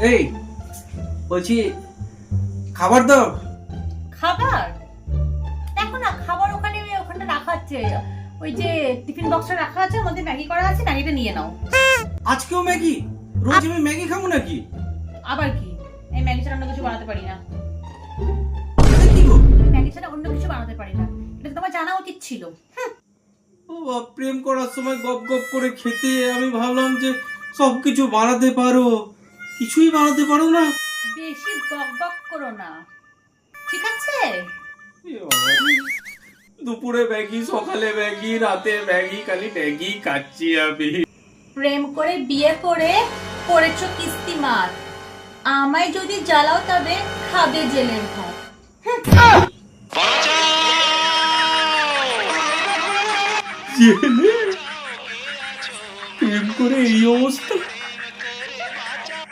এই বলছি খাবার দাও। খাবার দেখো না, খাবার ওখানে ওখানে রাখা আছে, ওই যে টিফিন বক্সটা রাখা আছে, ওর মধ্যে ম্যাগি করা আছে, ম্যাগিটা নিয়ে নাও। আজকেও ম্যাগি? রোজ আমি ম্যাগি খাবো নাকি? আবার কি, এই ম্যাগি ছাড়া অন্য কিছু বানাতে পারি না। এটা কি গো? ম্যাগি ছাড়া অন্য কিছু বানাতে পারি না, এটা তো তোমার জানা উচিত ছিল। ও বাবা, প্রেম করার সময় গপ গপ করে খেতে আমি ভাবলাম যে সবকিছু বানাতে পারো, কিছুই বানাতে পারো না। বেশি বক বক করো না, ঠিক আছে? এ বাবা, দুপুরে ম্যাগি, সকালে ম্যাগি, রাতে ম্যাগি, খালি ম্যাগি খাচ্ছি আমি। প্রেম করে বিয়ে করে করেছো কিস্তিমাত, আমায় যদি জ্বালাও তবে খাবে জেলের ভাত। প্রেম করে এই অবস্থা।